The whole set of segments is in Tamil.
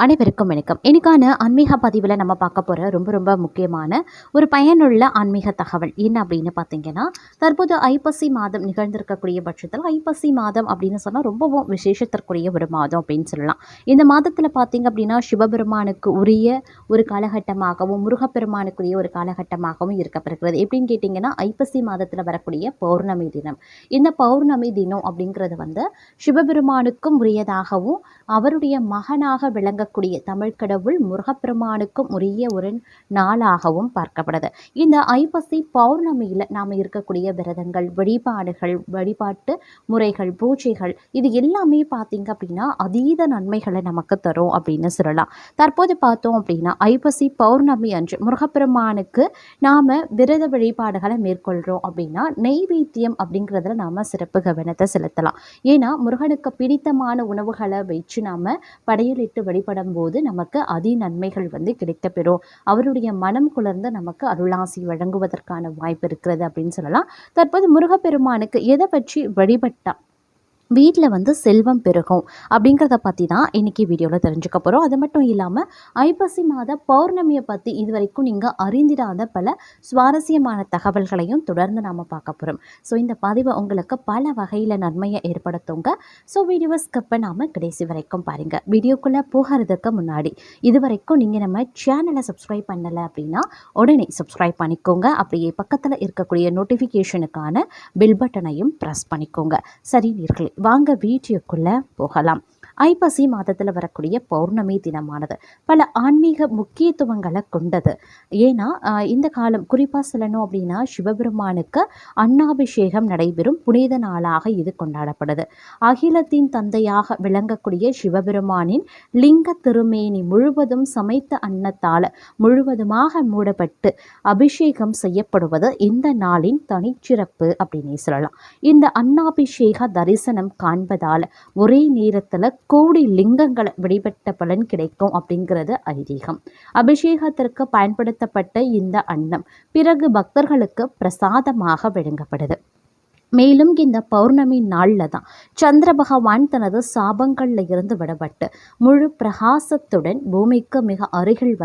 அனைவருக்கும் வணக்கம். இன்னைக்கான ஆன்மீக பதிவில் நம்ம பார்க்க போகிற ரொம்ப ரொம்ப முக்கியமான ஒரு பயனுள்ள ஆன்மீக தகவல் என்ன அப்படின்னு பார்த்தீங்கன்னா, தற்போது ஐப்பசி மாதம் நிகழ்ந்திருக்கக்கூடிய பட்சத்தில் ஐப்பசி மாதம் அப்படின்னு சொன்னால் ரொம்பவும் விசேஷத்திற்குரிய ஒரு மாதம் அப்படின்னு சொல்லலாம். இந்த மாதத்தில் பார்த்தீங்க அப்படின்னா சிவபெருமானுக்கு உரிய ஒரு காலகட்டமாகவும் முருகப்பெருமானுக்குரிய ஒரு காலகட்டமாகவும் இருக்கப்படுகிறது. எப்படின்னு கேட்டிங்கன்னா, ஐப்பசி மாதத்தில் வரக்கூடிய பௌர்ணமி தினம். இந்த பௌர்ணமி தினம் அப்படிங்கிறது சிவபெருமானுக்கும் உரியதாகவும் அவருடைய மகனாக விளங்கக்கூடிய தமிழ் கடவுள் முருகப்பெருமானுக்கும் உரிய ஒரு நாளாகவும் பார்க்கப்படுது. இந்த ஐப்பசி பௌர்ணமியில் நாம் இருக்கக்கூடிய விரதங்கள், வழிபாட்டு முறைகள், பூஜைகள் இது எல்லாமே பார்த்தீங்க அப்படின்னா அதீத நன்மைகளை நமக்கு தரும் அப்படின்னு சொல்லலாம். தற்போது பார்த்தோம் அப்படின்னா ஐப்பசி பௌர்ணமி அன்று முருகப்பெருமானுக்கு நாம் விரத வழிபாடுகளை மேற்கொள்கிறோம் அப்படின்னா நெய்வேத்தியம் அப்படிங்கிறதுல நாம் சிறப்பு கவனத்தை செலுத்தலாம். ஏன்னா முருகனுக்கு பிடித்தமான உணவுகளை வச்சு நாம் படையலிட்டு வழிபடும் போது நமக்கு அதி நன்மைகள் கிடைக்கப்பெறும். அவருடைய மனம் குளர்ந்து நமக்கு அருளாசி வழங்குவதற்கான வாய்ப்பு இருக்கிறது அப்படின்னு சொல்லலாம். தற்போது முருகப்பெருமானுக்கு எதை பற்றி வழிபட்டா வீட்டில் செல்வம் பெருகும் அப்படிங்கிறத பற்றி தான் இன்றைக்கி வீடியோவில் தெரிஞ்சுக்க போகிறோம். அது மட்டும் இல்லாமல் ஐப்பசி மாத பௌர்ணமியை பற்றி இது வரைக்கும் நீங்கள் அறிந்திடாத பல சுவாரஸ்யமான தகவல்களையும் தொடர்ந்து நாம் பார்க்க போகிறோம். ஸோ இந்த பதிவை உங்களுக்கு பல வகையில் நன்மையை ஏற்படுத்துங்க. ஸோ வீடியோவை ஸ்கிப் பண்ணாமல் கடைசி வரைக்கும் பாருங்கள். வீடியோக்குள்ளே போகிறதுக்கு முன்னாடி இது வரைக்கும் நீங்கள் நம்ம சேனலை சப்ஸ்கிரைப் பண்ணலை அப்படின்னா உடனே சப்ஸ்கிரைப் பண்ணிக்கோங்க. அப்படியே பக்கத்தில் இருக்கக்கூடிய நோட்டிஃபிகேஷனுக்கான பெல் பட்டனையும் ப்ரெஸ் பண்ணிக்கோங்க. சரி நேயர்களே, வாங்க வீடியோக்குள்ள போகலாம். ஐப்பசி மாதத்தில் வரக்கூடிய பௌர்ணமி தினமானது பல ஆன்மீக முக்கியத்துவங்களை கொண்டது. ஏன்னா இந்த காலம் குறிப்பாக சொல்லணும் அப்படின்னா சிவபெருமானுக்கு அன்னாபிஷேகம் நடைபெறும் புனித நாளாக இது கொண்டாடப்படுது. அகிலத்தின் தந்தையாக விளங்கக்கூடிய சிவபெருமானின் லிங்க திருமேனி முழுவதும் சமைத்த அன்னத்தால் முழுவதுமாக மூடப்பட்டு அபிஷேகம் செய்யப்படுவது இந்த நாளின் தனிச்சிறப்பு அப்படின்னே சொல்லலாம். இந்த அன்னாபிஷேக தரிசனம் காண்பதால் ஒரே நேரத்தில் கோடி லிங்கங்களை வழிபட்ட பலன் கிடைக்கும் அப்படிங்கிறது ஐதீகம். அபிஷேகத்திற்கு பயன்படுத்தப்பட்ட இந்த அன்னம் பிறகு பக்தர்களுக்கு பிரசாதமாக வழங்கப்படுது. மேலும் இந்த பௌர்ணமி நாளில் தான் சந்திர பகவான் தனது சாபங்களில் இருந்து விடப்பட்டு முழு பிரகாசத்துடன் பூமிக்கு மிக அருகில்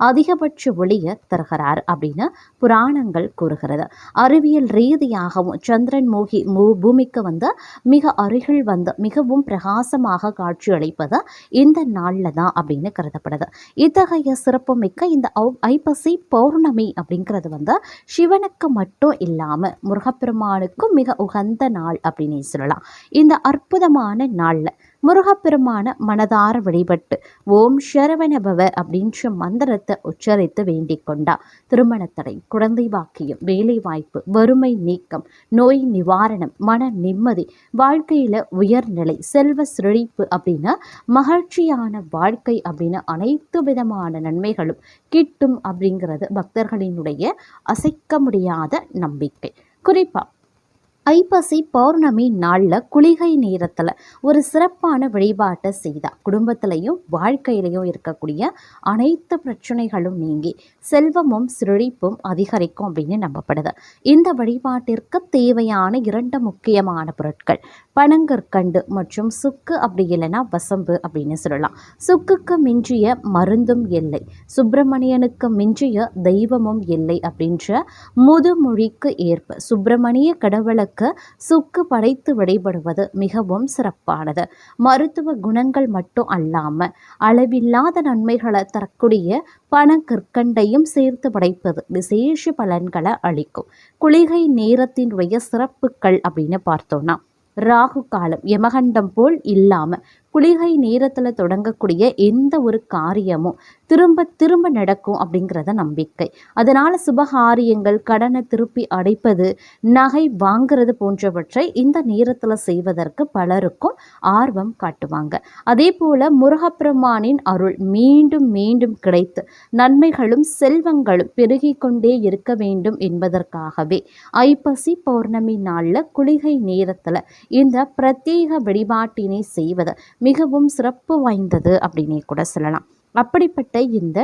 அதிகபட்ச ஒளியை தருகிறார் அப்படின்னு புராணங்கள் கூறுகிறது. அறிவியல் ரீதியாகவும் சந்திரன் பூமிக்கு மிக அருகில் மிகவும் பிரகாசமாக காட்சி அளிப்பது இந்த நாளில் தான் அப்படின்னு கருதப்படுது. இத்தகைய சிறப்புமிக்க இந்த ஐப்பசி பௌர்ணமி அப்படிங்கிறது சிவனுக்கு மட்டும் இல்லாமல் முருகப்பெருமானுக்கும் மிக உகந்த நாள் அப்படின்னு சொல்லலாம். இந்த அற்புதமான நாளில் முருகப்பெருமான மனதார வழிபட்டு ஓம் சரவணபவ அப்படின்ற மந்திரத்தை உச்சரித்து வேண்டிக் கொண்டா திருமணத்தடை, குழந்தை பாக்கியம், வேலை வாய்ப்பு, வறுமை நீக்கம், நோய் நிவாரணம், மன நிம்மதி, வாழ்க்கையில உயர்நிலை, செல்வ செழிப்பு அப்படின்னு மகிழ்ச்சியான வாழ்க்கை அப்படின்னு அனைத்து விதமான நன்மைகளும் கிட்டும் அப்படிங்கிறது பக்தர்களினுடைய அசைக்க முடியாத நம்பிக்கை. குறிப்பா ஐப்பசி பௌர்ணமி நாளில் குளிகை நேரத்தில் ஒரு சிறப்பான வழிபாட்டை செய்தால் குடும்பத்திலையும் வாழ்க்கையிலையும் இருக்கக்கூடிய அனைத்து பிரச்சனைகளும் நீங்கி செல்வமும் செழிப்பும் அதிகரிக்கும் அப்படின்னு நம்பப்படுது. இந்த வழிபாட்டிற்கு தேவையான 2 முக்கியமான பொருட்கள் பனங்கற்கண்டு மற்றும் சுக்கு, அப்படி இல்லைன்னா வசம்பு அப்படின்னு சொல்லலாம். சுக்குக்கு மிஞ்சிய மருந்தும் இல்லை, சுப்பிரமணியனுக்கு மிஞ்சிய தெய்வமும் இல்லை அப்படின்ற முதுமொழிக்கு ஏற்ப சுப்பிரமணிய கடவுளுக்கு சுக்கு படைத்து வழிபடுவது மிகவும் சிறப்பானது. மருத்துவ குணங்கள் மட்டும் அல்லாமல் அளவில்லாத நன்மைகளை தரக்கூடிய பனங்கற்கண்டையும் சேர்த்து படைப்பது விசேஷ பலன்களை அளிக்கும். குளிகை நேரத்தினுடைய சிறப்புகள் அப்படின்னு பார்த்தோம்னா, ராகு காலம் யமகண்டம் போல் இல்லாமல் குளிகை நேரத்தில் தொடங்கக்கூடிய எந்த ஒரு காரியமும் திரும்ப திரும்ப நடக்கும் அப்படிங்கிறத நம்பிக்கை. அதனால் சுபகாரியங்கள், கடனை திருப்பி அடைப்பது, நகை வாங்கிறது போன்றவற்றை இந்த நேரத்தில் செய்வதற்கு பலருக்கும் ஆர்வம் காட்டுவாங்க. அதே போல் முருகப்பெருமானின் அருள் மீண்டும் மீண்டும் கிடைத்து நன்மைகளும் செல்வங்களும் பெருகி கொண்டே இருக்க வேண்டும் என்பதற்காகவே ஐப்பசி பௌர்ணமி நாளில் குளிகை நேரத்தில் இந்த பிரத்யேக வழிபாட்டினை செய்வது மிகவும் சிறப்பு வாய்ந்தது அப்படின்னே கூட சொல்லலாம். அப்படிப்பட்ட இந்த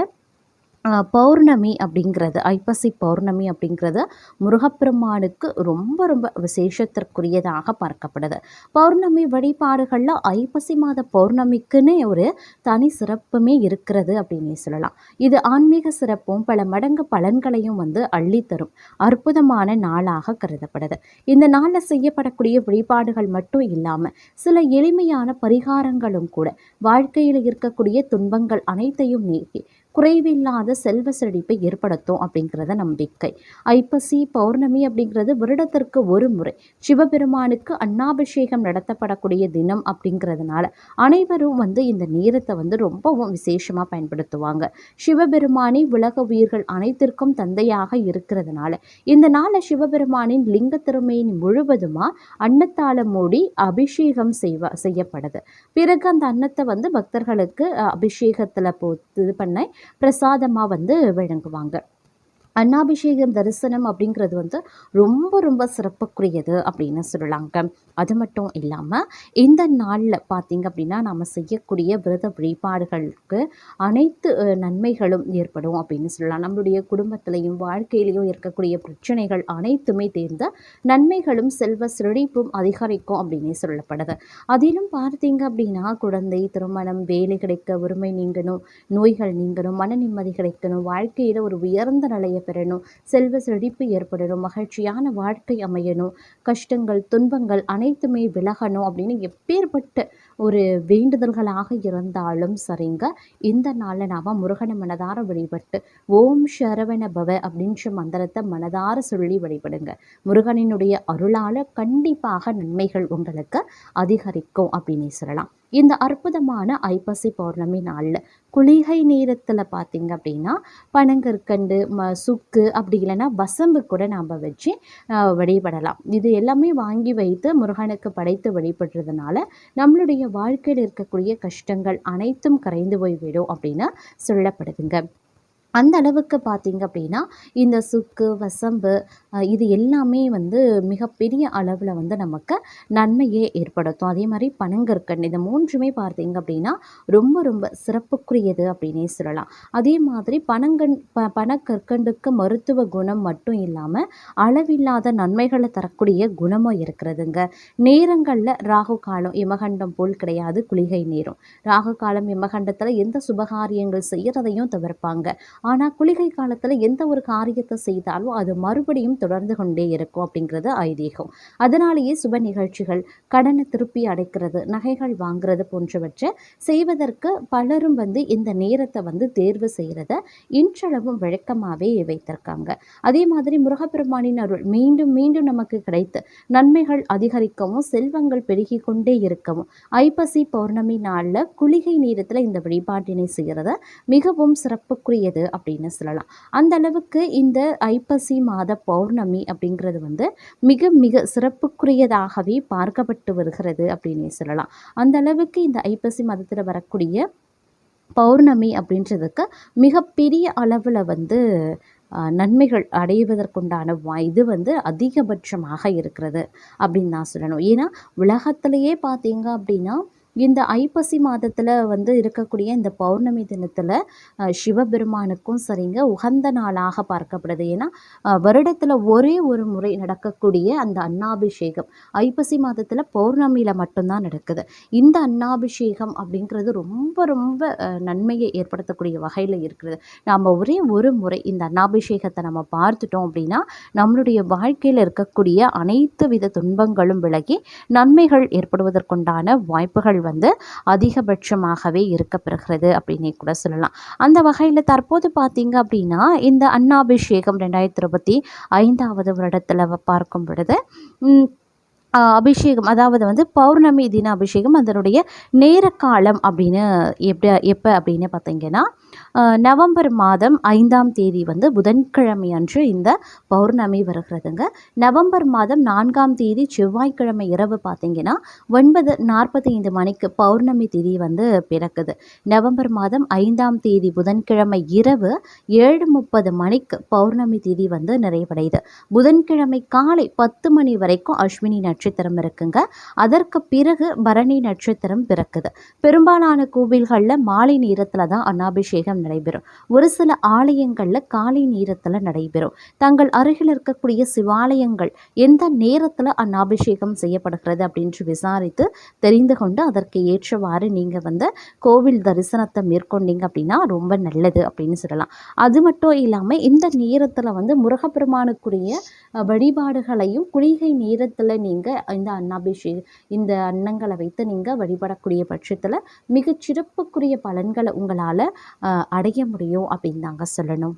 பௌர்ணமி அப்படிங்கிறது ஐப்பசி பௌர்ணமி அப்படிங்கிறது முருகப்பெருமானுக்கு ரொம்ப ரொம்ப விசேஷத்திற்குரியதாக பார்க்கப்படுது. பௌர்ணமி வழிபாடுகளில் ஐப்பசி மாத பௌர்ணமிக்குன்னே ஒரு தனி சிறப்புமே இருக்கிறது அப்படின்னே சொல்லலாம். இது ஆன்மீக சிறப்பும் பல மடங்கு பலன்களையும் அள்ளித்தரும் அற்புதமான நாளாக கருதப்படுது. இந்த நாளில் செய்யப்படக்கூடிய வழிபாடுகள் மட்டும் இல்லாமல் சில எளிமையான பரிகாரங்களும் கூட வாழ்க்கையில் இருக்கக்கூடிய துன்பங்கள் அனைத்தையும் நீக்கி குறைவில்லாத செல்வ செழிப்பை ஏற்படுத்தும் அப்படிங்கிறத நம்பிக்கை. ஐப்பசி பௌர்ணமி அப்படிங்கிறது வருடத்திற்கு ஒரு முறை சிவபெருமானுக்கு அன்னாபிஷேகம் நடத்தப்படக்கூடிய தினம் அப்படிங்கிறதுனால அனைவரும் இந்த நேரத்தை ரொம்பவும் விசேஷமாக பயன்படுத்துவாங்க. சிவபெருமானி உலக உயிர்கள் அனைத்திற்கும் தந்தையாக இருக்கிறதுனால இந்த நாளில் சிவபெருமானின் லிங்க திருமேனி முழுவதுமாக அன்னத்தால மூடி அபிஷேகம் செய்யப்படுது. பிறகு அந்த அன்னத்தை பக்தர்களுக்கு அபிஷேகத்தில் இது பண்ண பிரசாதமாக வழங்குவாங்க. அன்னாபிஷேகம் தரிசனம் அப்படிங்கிறது ரொம்ப ரொம்ப சிறப்புக்குரியது அப்படின்னு சொல்லலாங்க. அது மட்டும் இல்லாமல் இந்த நாளில் பார்த்திங்க அப்படின்னா நம்ம செய்யக்கூடிய விரத வழிபாடுகளுக்கு அனைத்து நன்மைகளும் ஏற்படும் அப்படின்னு சொல்லலாம். நம்மளுடைய குடும்பத்திலையும் வாழ்க்கையிலையும் இருக்கக்கூடிய பிரச்சனைகள் அனைத்துமே தேர்ந்த நன்மைகளும் செல்வ செழிப்பும் அதிகரிக்கும் அப்படின்னு சொல்லப்படுது. அதிலும் பார்த்திங்க அப்படின்னா குழந்தை, திருமணம், வேலை கிடைக்க, வறுமை நீங்கணும், நோய்கள் நீங்கணும், மன நிம்மதி கிடைக்கணும், வாழ்க்கையில் ஒரு உயர்ந்த நிலையை பெறணும், செல்வ செழிப்பு ஏற்படணும், மகிழ்ச்சியான வாழ்க்கை அமையணும், கஷ்டங்கள் துன்பங்கள் அனைத்துமே விலகணும் அப்படின்னு எப்பேற்பட்ட ஒரு வேண்டுதல்களாக இருந்தாலும் சரிங்க, இந்த நாளில் நாம் முருகனை மனதார வழிபட்டு ஓம் சரவண பவ அப்படின்ற மந்திரத்தை மனதார சொல்லி வழிபடுங்க. முருகனினுடைய அருளால் கண்டிப்பாக நன்மைகள் உங்களுக்கு அதிகரிக்கும் அப்படின்னு சொல்லலாம். இந்த அற்புதமான ஐப்பசி பௌர்ணமி நாளில் குளிகை நேரத்தில் பார்த்திங்க அப்படின்னா பனங்கற்கண்டு, சுக்கு, அப்படி இல்லைன்னா வசம்பு கூட நாம் வச்சு வழிபடலாம். இது எல்லாமே வாங்கி வைத்து முருகனுக்கு படைத்து வழிபடுறதுனால நம்மளுடைய வாழ்க்கையில் இருக்கக்கூடிய கஷ்டங்கள் அனைத்தும் கரைந்து போய்விடும் அப்படின்னு சொல்லப்படுதுங்க. அந்த அளவுக்கு பார்த்திங்க அப்படின்னா இந்த சுக்கு, வசம்பு இது எல்லாமே மிகப்பெரிய அளவில் நமக்கு நன்மையே ஏற்படுத்தும். அதே மாதிரி பனங்கற்கண்டு, இந்த மூன்றுமே பார்த்திங்க அப்படின்னா ரொம்ப ரொம்ப சிறப்புக்குரியது அப்படின்னே சொல்லலாம். அதே மாதிரி பனக்கற்கண்டுக்கு மருத்துவ குணம் மட்டும் இல்லாமல் அளவில்லாத நன்மைகளை தரக்கூடிய குணமும் இருக்கிறதுங்க. நேரங்களில் ராகு காலம் யமகண்டம் போல் கிடையாது. குளிகை நேரம் ராகு காலம் யமகண்டத்தில் எந்த சுபகாரியங்கள் செய்கிறதையும் தவிர்ப்பாங்க. ஆனால் குளிகை காலத்தில் எந்த ஒரு காரியத்தை செய்தாலும் அது மறுபடியும் தொடர்ந்து கொண்டே இருக்கும் அப்படிங்கிறது ஐதீகம். அதனாலேயே சுப நிகழ்ச்சிகள், கடனை திருப்பி அடைக்கிறது, நகைகள் வாங்குறது போன்றவற்றை செய்வதற்கு பலரும் இந்த நேரத்தை தேர்வு செய்கிறத இன்றளவும் வழக்கமாகவே வைத்திருக்காங்க. அதே மாதிரி முருகப்பெருமானின் அருள் மீண்டும் மீண்டும் நமக்கு கிடைத்து நன்மைகள் அதிகரிக்கவும் செல்வங்கள் பெருகி கொண்டே இருக்கவும் ஐப்பசி பௌர்ணமி நாளில் குளிகை நேரத்தில் இந்த வழிபாட்டினை செய்கிறத மிகவும் சிறப்புக்குரியது அப்படின்னு சொல்லலாம். அந்த அளவுக்கு இந்த ஐப்பசி மாத பௌர்ணமி அப்படிங்கிறது மிக மிக சிறப்புக்குரியதாகவே பார்க்கப்பட்டு வருகிறது அப்படின்னு சொல்லலாம். அந்த அளவுக்கு இந்த ஐப்பசி மாதத்தில் வரக்கூடிய பௌர்ணமி அப்படின்றதுக்கு மிகப்பெரிய அளவில் நன்மைகள் அடைவதற்குண்டான இது அதிகபட்சமாக இருக்கிறது அப்படின்னு தான் சொல்லணும். ஏன்னா உலகத்திலேயே பார்த்தீங்க அப்படின்னா இந்த ஐப்பசி மாதத்தில் இருக்கக்கூடிய இந்த பௌர்ணமி தினத்தில் சிவபெருமானுக்கும் சரிங்க உகந்த நாளாக பார்க்கப்படுது. ஏன்னா வருடத்தில் ஒரே ஒரு முறை நடக்கக்கூடிய அந்த அன்னாபிஷேகம் ஐப்பசி மாதத்தில் பௌர்ணமியில் மட்டும்தான் நடக்குது. இந்த அன்னாபிஷேகம் அப்படிங்கிறது ரொம்ப ரொம்ப நன்மையை ஏற்படுத்தக்கூடிய வகையில் இருக்கிறது. நாம் ஒரே ஒரு முறை இந்த அன்னாபிஷேகத்தை நம்ம பார்த்துட்டோம் அப்படின்னா நம்மளுடைய வாழ்க்கையில் இருக்கக்கூடிய அனைத்து வித துன்பங்களும் விலகி நன்மைகள் ஏற்படுவதற்குண்டான வாய்ப்புகள் அதிகபட்சமாகவே இருக்கப்பெறுகிறது அப்படின்னே கூட சொல்லலாம். அந்த வகையில் தற்போது பார்த்தீங்க அப்படின்னா இந்த அன்னாபிஷேகம் 2025 வருடத்தில் பார்க்கும் பொழுது அபிஷேகம் அதாவது பௌர்ணமி தின அபிஷேகம் அதனுடைய நேர காலம் அப்படின்னு எப்போ அப்படின்னு பார்த்தீங்கன்னா நவம்பர் மாதம் 5ஆம் தேதி புதன்கிழமை அன்று இந்த பௌர்ணமி வருகிறதுங்க. நவம்பர் மாதம் 4ஆம் தேதி செவ்வாய்க்கிழமை இரவு பார்த்தீங்கன்னா 9:45 மணிக்கு பௌர்ணமி திதி பிறக்குது. நவம்பர் மாதம் 5ஆம் தேதி புதன்கிழமை இரவு 7:30 மணிக்கு பௌர்ணமி திதி நிறைவடையுது. புதன்கிழமை காலை 10 மணி வரைக்கும் அஸ்வினி நட்சத்திரம் நட்சத்திரம் இருக்குங்க. அதற்கு பிறகு பரணி நட்சத்திரம் பிறக்குது. பெரும்பாலான கோவில்களில் மாலை நேரத்தில் தான் அன்னாபிஷேகம் நடைபெறும். ஒரு சில ஆலயங்களில் காலை நேரத்தில் நடைபெறும். தங்கள் அருகில் இருக்கக்கூடிய சிவாலயங்கள் எந்த நேரத்தில் அன்னாபிஷேகம் செய்யப்படுகிறது அப்படின்னு விசாரித்து தெரிந்து கொண்டு அதற்கு ஏற்றவாறு நீங்கள் கோவில் தரிசனத்தை மேற்கொண்டீங்க அப்படின்னா ரொம்ப நல்லது அப்படின்னு சொல்லலாம். அது மட்டும் இல்லாமல் இந்த நேரத்தில் முருகப்பெருமானுக்குரிய வழிபாடுகளையும் குளிகை நேரத்தில் நீங்கள் இந்த அன்னங்களை வைத்து நீங்கள் வழிபடக்கூடிய பட்சத்தில் மிகச்சிறப்புக்குரிய பலன்களை உங்களால் அடைய முடியும் அப்படின்னு தாங்க சொல்லணும்.